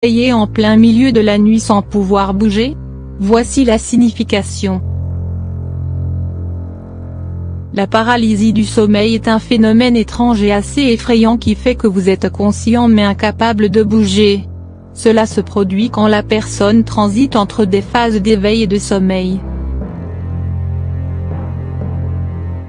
réveiller en plein milieu de la nuit sans pouvoir bouger? Voici la signification. La paralysie du sommeil est un phénomène étrange et assez effrayant qui fait que vous êtes conscient mais incapable de bouger. Cela se produit quand la personne transite entre des phases d'éveil et de sommeil.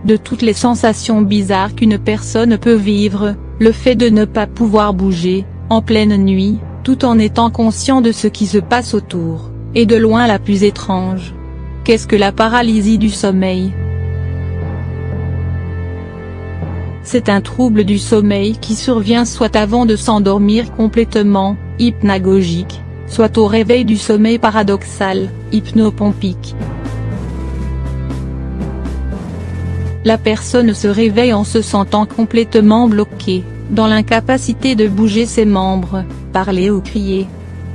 De toutes les sensations bizarres qu'une personne peut vivre, le fait de ne pas pouvoir bouger, en pleine nuit, tout en étant conscient de ce qui se passe autour, est de loin la plus étrange. Qu'est-ce que la paralysie du sommeil? C'est un trouble du sommeil qui survient soit avant de s'endormir complètement, hypnagogique, soit au réveil du sommeil paradoxal, hypnopompique. La personne se réveille en se sentant complètement bloquée, dans l'incapacité de bouger ses membres, parler ou crier.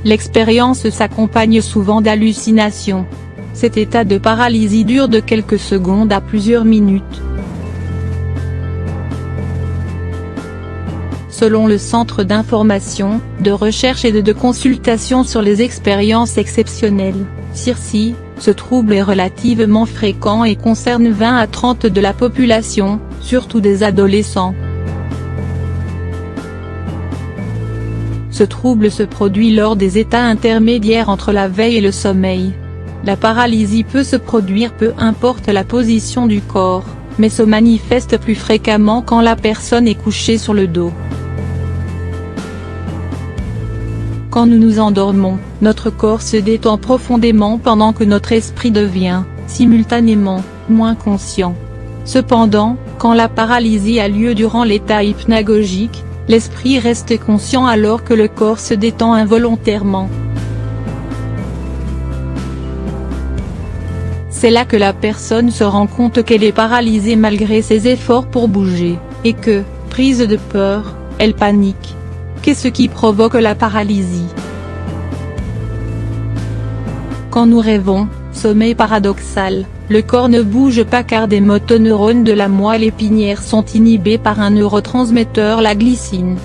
L'expérience s'accompagne souvent d'hallucinations. Cet état de paralysie dure de quelques secondes à plusieurs minutes. Selon le Centre d'information, de recherche et de consultation sur les expériences exceptionnelles, CIRSI, ce trouble est relativement fréquent et concerne 20 à 30% de la population, surtout des adolescents. Ce trouble se produit lors des états intermédiaires entre la veille et le sommeil. La paralysie peut se produire peu importe la position du corps, mais se manifeste plus fréquemment quand la personne est couchée sur le dos. Quand nous nous endormons, notre corps se détend profondément pendant que notre esprit devient, simultanément, moins conscient. Cependant, quand la paralysie a lieu durant l'état hypnagogique, l'esprit reste conscient alors que le corps se détend involontairement. C'est là que la personne se rend compte qu'elle est paralysée malgré ses efforts pour bouger, et que, prise de peur, elle panique. Qu'est-ce qui provoque la paralysie? Quand nous rêvons, sommeil paradoxal, le corps ne bouge pas car des motoneurones de la moelle épinière sont inhibés par un neurotransmetteur, la glycine.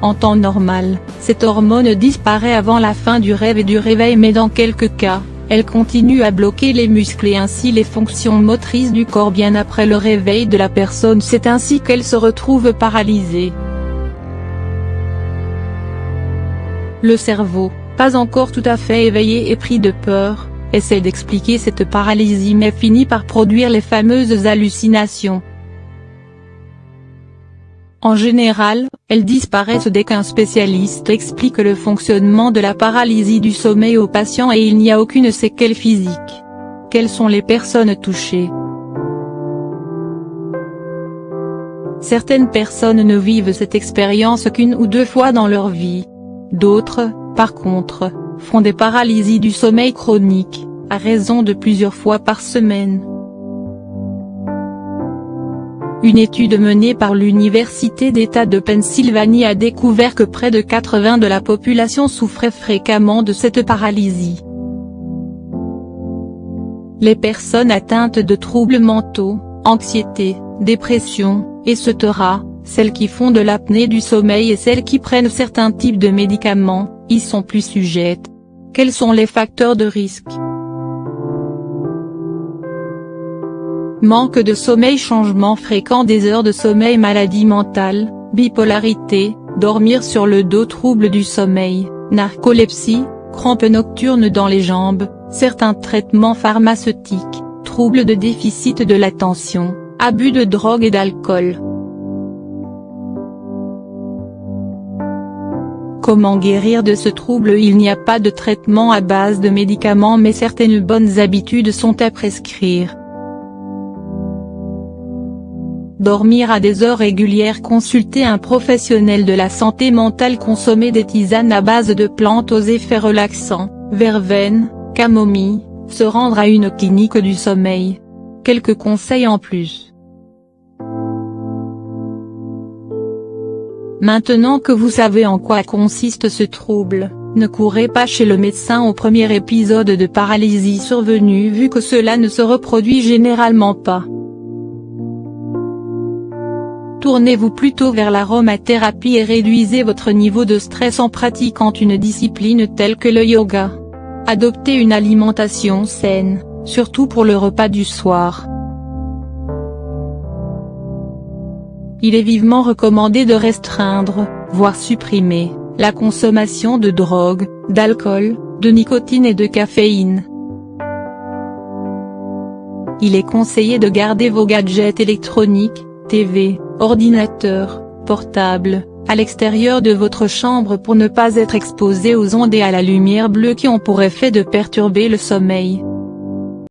En temps normal, cette hormone disparaît avant la fin du rêve et du réveil mais dans quelques cas, elle continue à bloquer les muscles et ainsi les fonctions motrices du corps bien après le réveil de la personne. C'est ainsi qu'elle se retrouve paralysée. Le cerveau, pas encore tout à fait éveillé et pris de peur, essaie d'expliquer cette paralysie mais finit par produire les fameuses hallucinations. En général, elles disparaissent dès qu'un spécialiste explique le fonctionnement de la paralysie du sommeil au patient et il n'y a aucune séquelle physique. Quelles sont les personnes touchées? Certaines personnes ne vivent cette expérience qu'une ou deux fois dans leur vie. D'autres, par contre, font des paralysies du sommeil chroniques, à raison de plusieurs fois par semaine. Une étude menée par l'Université d'État de Pennsylvanie a découvert que près de 80% de la population souffrait fréquemment de cette paralysie. Les personnes atteintes de troubles mentaux, anxiété, dépression, etc., celles qui font de l'apnée du sommeil et celles qui prennent certains types de médicaments, y sont plus sujettes. Quels sont les facteurs de risque? Manque de sommeil, changement fréquent des heures de sommeil, maladie mentale, bipolarité, dormir sur le dos, troubles du sommeil, narcolepsie, crampes nocturnes dans les jambes, certains traitements pharmaceutiques, troubles de déficit de l'attention, abus de drogue et d'alcool. Comment guérir de ce trouble? Il n'y a pas de traitement à base de médicaments mais certaines bonnes habitudes sont à prescrire. Dormir à des heures régulières, consulter un professionnel de la santé mentale, consommer des tisanes à base de plantes aux effets relaxants, verveine, camomille, se rendre à une clinique du sommeil. Quelques conseils en plus. Maintenant que vous savez en quoi consiste ce trouble, ne courez pas chez le médecin au premier épisode de paralysie survenu vu que cela ne se reproduit généralement pas. Tournez-vous plutôt vers l'aromathérapie et réduisez votre niveau de stress en pratiquant une discipline telle que le yoga. Adoptez une alimentation saine, surtout pour le repas du soir. Il est vivement recommandé de restreindre, voire supprimer, la consommation de drogue, d'alcool, de nicotine et de caféine. Il est conseillé de garder vos gadgets électroniques, TV, ordinateur, portable, à l'extérieur de votre chambre pour ne pas être exposé aux ondes et à la lumière bleue qui ont pour effet de perturber le sommeil.